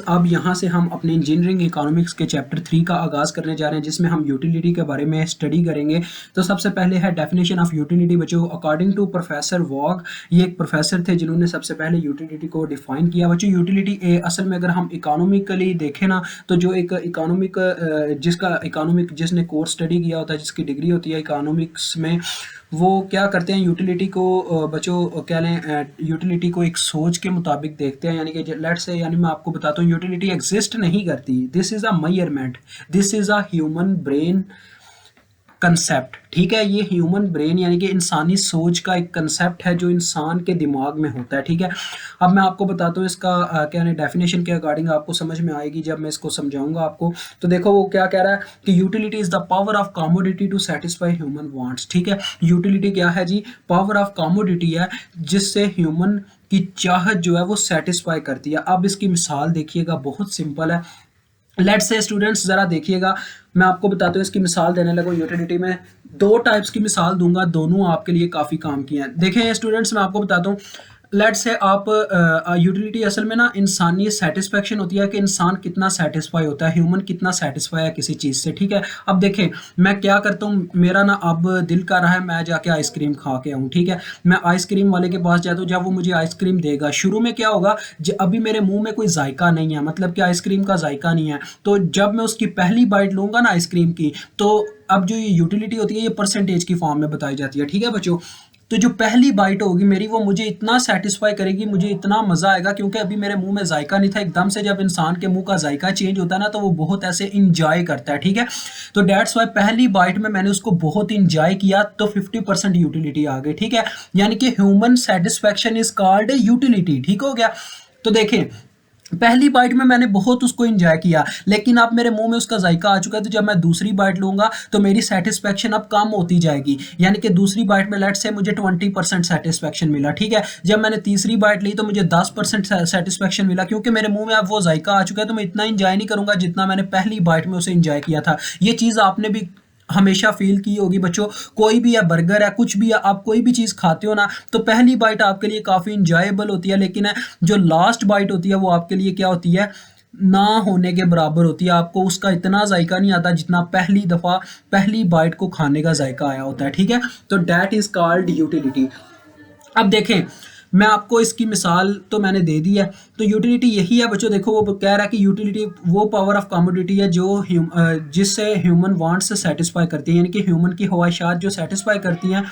अब यहाँ से हम अपने इंजीनियरिंग इकोनॉमिक्स के चैप्टर 3 का आगाज़ करने जा रहे हैं, जिसमें हम यूटिलिटी के बारे में स्टडी करेंगे। तो सबसे पहले है डेफिनेशन ऑफ यूटिलिटी बच्चों। अकॉर्डिंग टू प्रोफेसर वॉग, ये एक प्रोफेसर थे जिन्होंने सबसे पहले यूटिलिटी को डिफाइन किया। बच्चों यूटिलिटी असल में अगर हम इकोनॉमिकली देखें ना, तो जो एक इकोनॉमिक जिसने कोर्स स्टडी किया होता है, जिसकी डिग्री होती है इकोनॉमिक्स में, वो क्या करते हैं यूटिलिटी को बच्चों क्या लें यूटिलिटी को एक सोच के मुताबिक देखते हैं। यानी कि लेट्स से, यानी मैं आपको बताता हूँ यूटिलिटी एग्जिस्ट नहीं करती। This is a measurement, this is a human brain concept. ठीक है, ये ह्यूमन ब्रेन यानी कि इंसानी सोच का एक कंसेप्ट है जो इंसान के दिमाग में होता है। ठीक है, अब मैं आपको बताता हूँ इसका क्या है डेफिनेशन के अकॉर्डिंग आपको समझ में आएगी जब मैं इसको समझाऊंगा आपको। तो देखो वो क्या कह रहा है कि utility is the power of commodity to satisfy human wants. ठीक है, यूटिलिटी क्या है जी? पावर ऑफ कमोडिटी है जिससे ह्यूमन की चाहत जो है वो सेटिस्फाई करती है। अब इसकी मिसाल देखिएगा, बहुत सिंपल है। लेट्स से स्टूडेंट्स ज़रा देखिएगा, मैं आपको बताता हूँ इसकी मिसाल देने लगा। यूटिलिटी में दो टाइप्स की मिसाल दूंगा, दोनों आपके लिए काफ़ी काम की हैं। देखें स्टूडेंट्स, मैं आपको बताता हूँ। लेट्स से आप यूटिलिटी असल में ना इंसानी सेटिस्फेक्शन होती है कि इंसान कितना सेटिस्फाई होता है, ह्यूमन कितना सेटिस्फाई है किसी चीज़ से। ठीक है, अब देखें मैं क्या करता हूँ, मेरा ना अब दिल कर रहा है मैं जाके आइसक्रीम खा के आऊँ। ठीक है, मैं आइसक्रीम वाले के पास जाता हूँ, जब वो मुझे आइसक्रीम देगा, शुरू में क्या होगा, अभी मेरे मुंह में कोई जायका नहीं है, मतलब कि आइसक्रीम का जायका नहीं है। तो जब मैं उसकी पहली बाइट लूँगा ना आइसक्रीम की, तो अब जो ये यूटिलिटी होती है ये परसेंटेज की फॉर्म में बताई जाती है। ठीक है बच्चों, तो जो पहली बाइट होगी मेरी, वो मुझे इतना सेटिस्फाई करेगी, मुझे इतना मज़ा आएगा, क्योंकि अभी मेरे मुंह में जायका नहीं था। एकदम से जब इंसान के मुंह का जायका चेंज होता है ना, तो वो बहुत ऐसे इंजॉय करता है। ठीक है, तो डेट्स वाई पहली बाइट में मैंने उसको बहुत इंजॉय किया, तो 50% यूटिलिटी आ गई। ठीक है, यानी कि human satisfaction is called utility. ठीक हो गया। तो देखें पहली बाइट में मैंने बहुत उसको एंजॉय किया, लेकिन अब मेरे मुंह में उसका जायका आ चुका है, तो जब मैं दूसरी बाइट लूंगा तो मेरी सेटिस्फेक्शन अब कम होती जाएगी। यानी कि दूसरी बाइट में लेट्स से मुझे 20% सेटिस्फेक्शन मिला। ठीक है, जब मैंने तीसरी बाइट ली तो मुझे 10% सेटिस्फेक्शन मिला, क्योंकि मेरे मुंह में अब वो जायका आ चुका है, तो मैं इतना एंजॉय नहीं करूंगा जितना मैंने पहली बाइट में उसे एंजॉय किया था। ये चीज़ आपने भी हमेशा फील की होगी बच्चों। कोई भी है, बर्गर है, कुछ भी है, आप कोई भी चीज़ खाते हो ना, तो पहली बाइट आपके लिए काफ़ी इंजॉयबल होती है, लेकिन जो लास्ट बाइट होती है वो आपके लिए क्या होती है, ना होने के बराबर होती है। आपको उसका इतना जायका नहीं आता जितना पहली दफ़ा पहली बाइट को खाने का जायका आया होता है। ठीक है, तो डैट इज़ कॉल्ड यूटिलिटी। अब देखें मैं आपको इसकी मिसाल तो मैंने दे दी है। तो यूटिलिटी यही है बच्चों। देखो वो कह रहा है कि यूटिलिटी वो पावर ऑफ कमोडिटी है जो जिससे ह्यूमन वांट्स से सेटिस्फाई करती है, यानी कि ह्यूमन की ख्वाहिशात जो सेटिस्फाई करती हैं,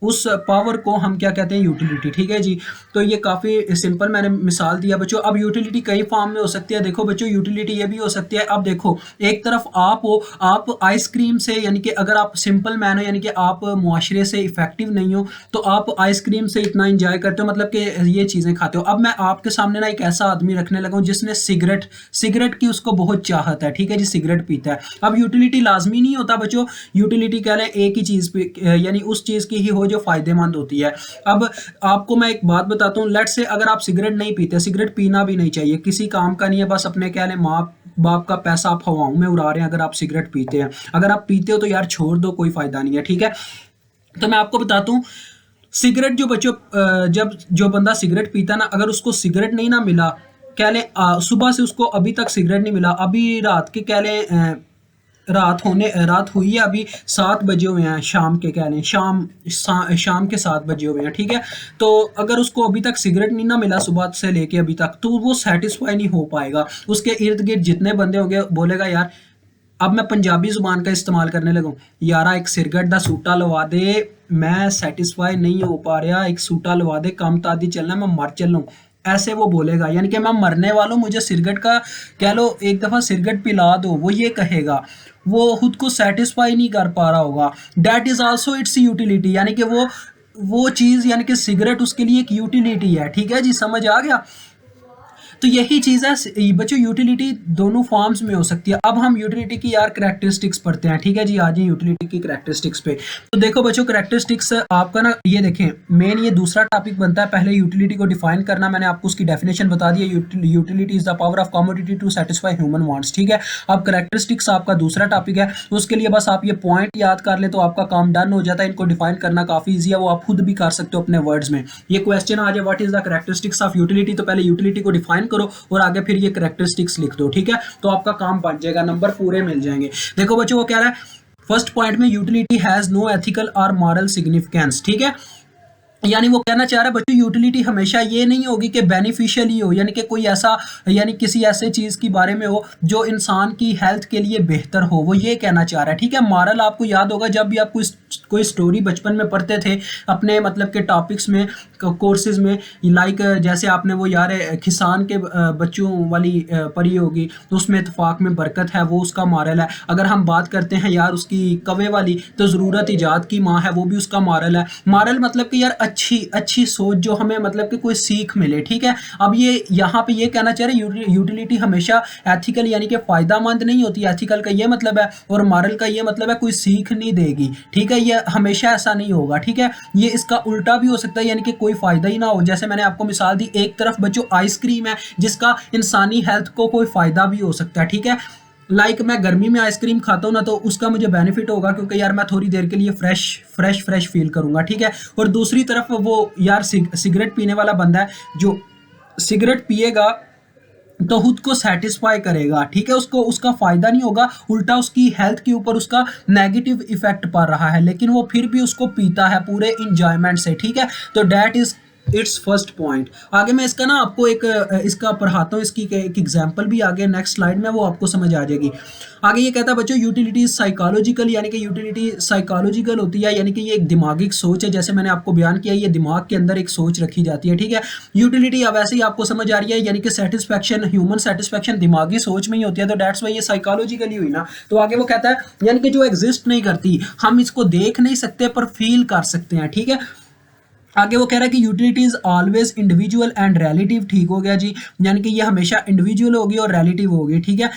उस पावर को हम क्या कहते हैं, यूटिलिटी। ठीक है जी, तो ये काफ़ी सिंपल मैंने मिसाल दिया बच्चों। अब यूटिलिटी कई फॉर्म में हो सकती है। देखो बच्चों यूटिलिटी ये भी हो सकती है, अब देखो एक तरफ आप हो, आप आइसक्रीम से, यानी कि अगर आप सिंपल मैन हो, यानी कि आप मुआशरे से इफेक्टिव नहीं हो, तो आप आइसक्रीम से इतना इंजॉय करते हो, मतलब कि ये चीज़ें खाते हो। अब मैं आपके सामने ना एक ऐसा आदमी रखने लगा हूँ जिसने सिगरेट की उसको बहुत चाहत है। ठीक है जी, सिगरेट पीता है। अब यूटिलिटी लाजमी नहीं होता बच्चों, यूटिलिटी कह लें एक ही चीज़ पे, यानी उस चीज़ की ही हो जो फायदेमंद होती है। अब आपको मैं एक बात बताता हूँ, लेट्स से अगर आप सिगरेट नहीं पीते, सिगरेट पीना भी नहीं चाहिए, किसी काम का नहीं है, बस अपने कह लें माँ बाप का पैसा आप हवाओं में उड़ा रहे हैं अगर आप सिगरेट पीते हैं। अगर आप पीते हो तो यार छोड़ दो, कोई फायदा नहीं है। ठीक है, तो मैं आपको बताता हूँ सिगरेट जो बच्चों जब जो बंदा सिगरेट पीता ना, अगर उसको सिगरेट नहीं ना मिला, कह लें सुबह से उसको अभी तक सिगरेट नहीं मिला, अभी रात के कह लें रात हुई है, अभी 7 बजे हुए हैं शाम के, कह लें शाम के 7 बजे हुए हैं। ठीक है, तो अगर उसको अभी तक सिगरेट नहीं ना मिला सुबह से लेके अभी तक, तो वो सेटिस्फाई नहीं हो पाएगा। उसके इर्द गिर्द जितने बंदे होंगे बोलेगा यार, अब मैं पंजाबी जुबान का इस्तेमाल करने लगा हूँ, यारा एक सिगरेट दा सूटा लवा दे, मैं सेटिस्फाई नहीं हो पा रहा, एक सूटा लवा दे, कम तादी चलना, मैं मर चल रहा हूँ, ऐसे वो बोलेगा। यानी कि मैं मरने वाला हूँ, मुझे सिगरेट का कह लो एक दफ़ा सिगरेट पिला दो, वो ये कहेगा। वो खुद को सेटिस्फाई नहीं कर पा रहा होगा। That is also it's utility, यानी कि वो चीज़, यानी कि सिगरेट उसके लिए एक यूटिलिटी है। ठीक है जी, समझ आ गया। तो यही चीज़ है बच्चों, यूटिलिटी दोनों फॉर्म्स में हो सकती है। अब हम यूटिलिटी की यार करैक्टरिस्टिक्स पढ़ते हैं। ठीक है जी, आज ही यूटिलिटी की करैक्टरिस्टिक्स पे। तो देखो बच्चों करैक्टरिस्टिक्स आपका ना, ये देखें मेन ये दूसरा टॉपिक बनता है। पहले यूटिलिटी को डिफाइन करना, मैंने आपको उसकी डेफिनेशन बता दी है, utility is the power of commodity to satisfy human wants. ठीक है, अब करैक्टरिस्टिक्स आपका दूसरा टॉपिक है, उसके लिए बस आप ये पॉइंट याद कर ले तो आपका काम डन हो जाता है। इनको डिफाइन करना काफ़ी ईजी है, वो आप खुद भी कर सकते हो अपने वर्ड्स में। ये क्वेश्चन आ जाए what is the characteristics of utility, तो पहले यूटिलिटी को डिफाइन करो और आगे फिर ये कैरेक्टरिस्टिक्स लिख दो, ठीक है, तो आपका काम बन जाएगा, नंबर पूरे मिल जाएंगे। देखो बच्चों वो कह रहा है फर्स्ट पॉइंट में यूटिलिटी हैज नो एथिकल और मॉरल सिग्निफिकेंस, ठीक है, यानी वो कहना चाह रहा है बच्चों यूटिलिटी हमेशा ये नहीं होगी कि बेनिफिशियल ही हो, यानी कि कोई ऐसा, यानी किसी ऐसे चीज़ के बारे में हो जो इंसान की हेल्थ के लिए बेहतर हो, वो ये कहना चाह रहा है, ठीक है। मॉरल आपको याद होगा जब भी आप कोई स्टोरी बचपन में पढ़ते थे अपने मतलब के टॉपिक्स में, कोर्सेज में, लाइक जैसे आपने वो यार किसान के बच्चों वाली पढ़ी होगी, तो उसमें इत्तेफाक में बरकत है, वो उसका मॉरल है। अगर हम बात करते हैं यार उसकी कवे वाली, तो ज़रूरत ईजाद की माँ है, वो भी उसका मॉरल है। मॉरल मतलब कि यार अच्छी अच्छी सोच जो हमें मतलब कि कोई सीख मिले, ठीक है। अब ये यहाँ पे ये कहना चाह रहे यूटिलिटी हमेशा एथिकल यानी कि फायदामंद नहीं होती, एथिकल का ये मतलब है और मॉरल का ये मतलब है कोई सीख नहीं देगी, ठीक है, ये हमेशा ऐसा नहीं होगा, ठीक है। ये इसका उल्टा भी हो सकता है, यानी कि कोई फायदा ही ना हो, जैसे मैंने आपको मिसाल दी, एक तरफ बच्चों आइसक्रीम है जिसका इंसानी हेल्थ को कोई फायदा भी हो सकता है, ठीक है, लाइक मैं गर्मी में आइसक्रीम खाता हूँ ना, तो उसका मुझे बेनिफिट होगा क्योंकि यार मैं थोड़ी देर के लिए फ्रेश फील करूंगा, ठीक है। और दूसरी तरफ वो यार सिगरेट पीने वाला बंदा है, जो सिगरेट पिएगा तो खुद को सेटिस्फाई करेगा, ठीक है, उसको उसका फायदा नहीं होगा, उल्टा उसकी हेल्थ के ऊपर उसका नेगेटिव इफेक्ट पड़ रहा है, लेकिन वो फिर भी उसको पीता है पूरे इंजॉयमेंट से, ठीक है। तो that is it's first point. आगे मैं इसका ना आपको एक इसका पढ़ाता हूँ, इसकी एक एग्जांपल भी आगे नेक्स्ट स्लाइड में, वो आपको समझ आ जाएगी। आगे ये कहता है बच्चों यूटिलिटी साइकोलॉजिकल, यानी कि यूटिलिटी साइकोलॉजिकल होती है, यानी कि ये एक दिमागी सोच है, जैसे मैंने आपको बयान किया, ये दिमाग के अंदर एक सोच रखी जाती है, ठीक है। यूटिलिटी अब ऐसे ही आपको समझ आ रही है, यानी कि सेटिस्फैक्शन, ह्यूमन सेटिस्फैक्शन दिमागी सोच में ही होती है, तो दैट्स वाई ये साइकोलॉजिकली हुई ना। तो आगे वो कहता है यानी कि जो एग्जिस्ट नहीं करती, हम इसको देख नहीं सकते पर फील कर सकते हैं, ठीक है। आगे वो कह रहा है कि utility is always individual and relative, ठीक हो गया जी, यानी कि ये हमेशा इंडिविजुअल होगी और रिलेटिव होगी, ठीक है।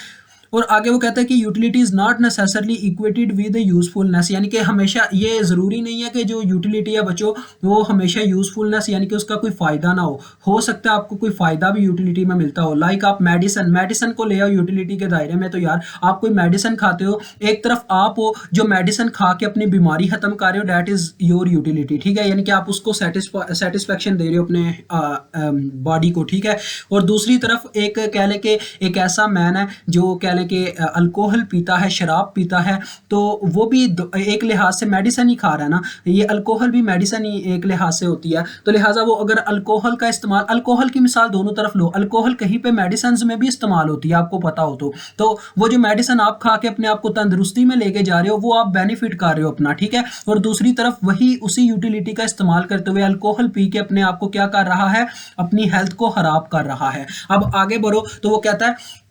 और आगे वो कहता है कि utility is not necessarily equated with usefulness, यानी कि हमेशा ये ज़रूरी नहीं है कि जो यूटिलिटी है बच्चों वो हमेशा यूजफुलनेस यानी कि उसका कोई फ़ायदा ना हो सकता है आपको कोई फ़ायदा भी यूटिलिटी में मिलता हो, लाइक आप मेडिसिन को ले आओ यूटिलिटी के दायरे में, तो यार आप कोई मेडिसिन खाते हो, एक तरफ आप हो जो मेडिसिन खा के अपनी बीमारी ख़त्म कर रहे हो, डैट इज़ योर यूटिलिटी, ठीक है, यानी कि आप उसको सेटिस्फेक्शन दे रहे हो अपने बॉडी को, ठीक है। और दूसरी तरफ एक कह लें कि एक ऐसा मैन है जो कह लें कि अल्कोहल पीता है, शराब पीता है, तो वो भी एक लिहाज से मेडिसिन ही खा रहा है ना, ये अल्कोहल भी मेडिसिन ही एक लिहाज से होती है, तो लिहाजा वो अगर अल्कोहल का इस्तेमाल, अल्कोहल की मिसाल दोनों तरफ लो, अल्कोहल कहीं पे मेडिसिन में भी इस्तेमाल होती है आपको पता हो तो वो जो मेडिसिन आप खा के अपने आप को तंदुरुस्ती में लेके जा रहे हो वो आप बेनिफिट कर रहे हो अपना, ठीक है। और दूसरी तरफ वही उसी यूटिलिटी का इस्तेमाल करते हुए अल्कोहल पी के अपने आप को क्या कर रहा है, अपनी हेल्थ को खराब कर रहा है। अब आगे बढ़ो तो वो कहता है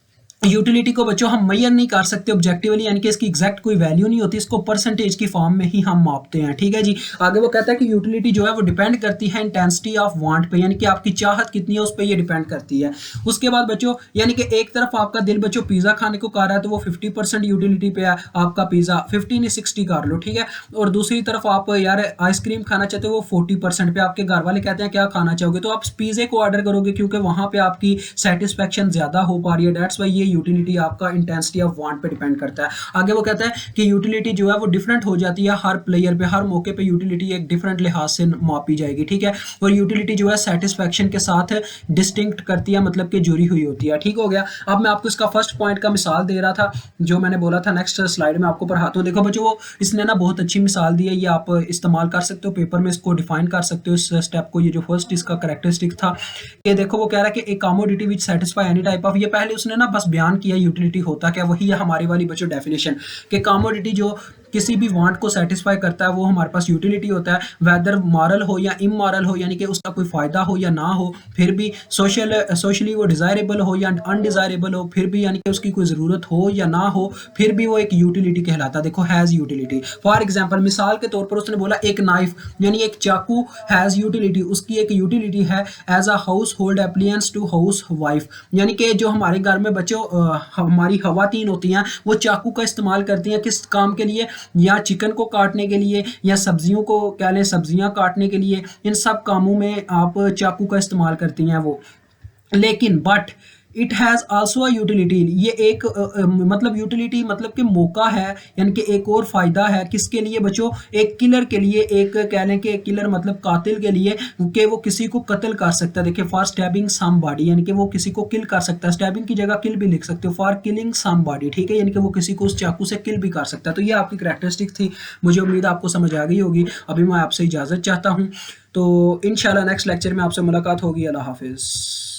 यूटिलिटी को बच्चों हम मेजर नहीं कर सकते ऑब्जेक्टिवली, यानी कि इसकी एग्जैक्ट कोई वैल्यू नहीं होती, इसको परसेंटेज की फॉर्म में ही हम मापते हैं, ठीक है जी। आगे वो कहता है कि यूटिलिटी जो है वो डिपेंड करती है इंटेंसिटी ऑफ वांट पे, यानी कि आपकी चाहत कितनी है उस पर ये डिपेंड करती है। उसके बाद बच्चों यानी कि एक तरफ आपका दिल बच्चों पिज़्ज़ा खाने को कर रहा है तो वो 50% यूटिलिटी पे है आपका पिज़्ज़ा, 50 नहीं 60 कर लो, ठीक है। और दूसरी तरफ आप यार आइसक्रीम खाना चाहते हो वो 40% पे, आपके घर वाले कहते हैं क्या खाना चाहोगे, तो आप पिज़्ज़े को ऑर्डर करोगे क्योंकि वहाँ पे आपकी सेटिस्फेक्शन ज़्यादा हो पा रही है, दैट्स वाई ये यूटिलिटी आपका इंटेंसिटी ऑफ वांट पे डिपेंड करता है। आगे वो कहता है कि यूटिलिटी जो है वो डिफरेंट हो जाती है हर प्लेयर पे, हर मौके पे यूटिलिटी एक डिफरेंट लिहाज से मापी जाएगी, ठीक है। और यूटिलिटी जो है सेटिस्फेक्शन के साथ डिस्टिंक्ट करती है, मतलब कि जुड़ी हुई होती है, ठीक हो गया। अब मैं आपको इसका फर्स्ट पॉइंट का मिसाल दे रहा था जो मैंने बोला था, नेक्स्ट स्लाइड में आपको पढ़ाता हूँ। देखो बच्चों वो इसने ना बहुत अच्छी मिसाल दी है, ये आप इस्तेमाल कर सकते हो पेपर में, इसको डिफाइन कर सकते हो इस स्टेप को। ये जो फर्स्ट इसका कैरेक्टरिस्टिक था कि देखो वो कह रहा है कि एक commodity which satisfy any type of, ये पहले उसने ना बस बयान किया यूटिलिटी होता क्या, वही है हमारी वाली बच्चों डेफिनेशन कि कमोडिटी जो किसी भी वांट को सेटिस्फाई करता है वो हमारे पास यूटिलिटी होता है, वेदर मॉरल हो या इमॉरल हो, यानी कि उसका कोई फायदा हो या ना हो, फिर भी सोशली वो डिजायरेबल हो या अनडिजायरेबल हो, फिर भी यानी कि उसकी कोई ज़रूरत हो या ना हो, फिर भी वो एक यूटिलिटी कहलाता है। देखो हैज़ यूटिलिटी, फॉर एग्जाम्पल मिसाल के तौर पर उसने बोला एक नाइफ यानी एक चाकू हैज़ यूटिलिटी, उसकी एक यूटिलिटी है as a household appliances to housewife, यानी कि जो हमारे घर में बच्चों हमारी खवातीन होती हैं वो चाकू का इस्तेमाल करती हैं किस काम के लिए, या चिकन को काटने के लिए या सब्जियों को क्या लें सब्जियां काटने के लिए, इन सब कामों में आप चाकू का इस्तेमाल करती हैं वो। लेकिन but it has also a utility, ये एक मतलब यूटिलिटी मतलब कि मौका है, यानी कि एक और फ़ायदा है किसके लिए बच्चों, एक किलर के लिए, एक कह लें कि किलर मतलब कातिल के लिए, कि वो किसी को कत्ल कर सकता है। देखिए फॉर स्टैबिंग समबॉडी, यानी कि वो किसी को किल कर सकता है, स्टैबिंग की जगह किल भी लिख सकते हो, फॉर किलिंग समबॉडी, ठीक है, यानी कि वो किसी को उस चाकू से किल भी कर सकता है। तो ये आपकी करैक्टरिस्टिक थी, मुझे उम्मीद है आपको समझ आ गई होगी। अभी मैं आपसे इजाज़त चाहता हूँ, तो इंशाल्लाह नेक्स्ट लेक्चर में आपसे मुलाकात होगी। अल्लाह हाफ़िज़।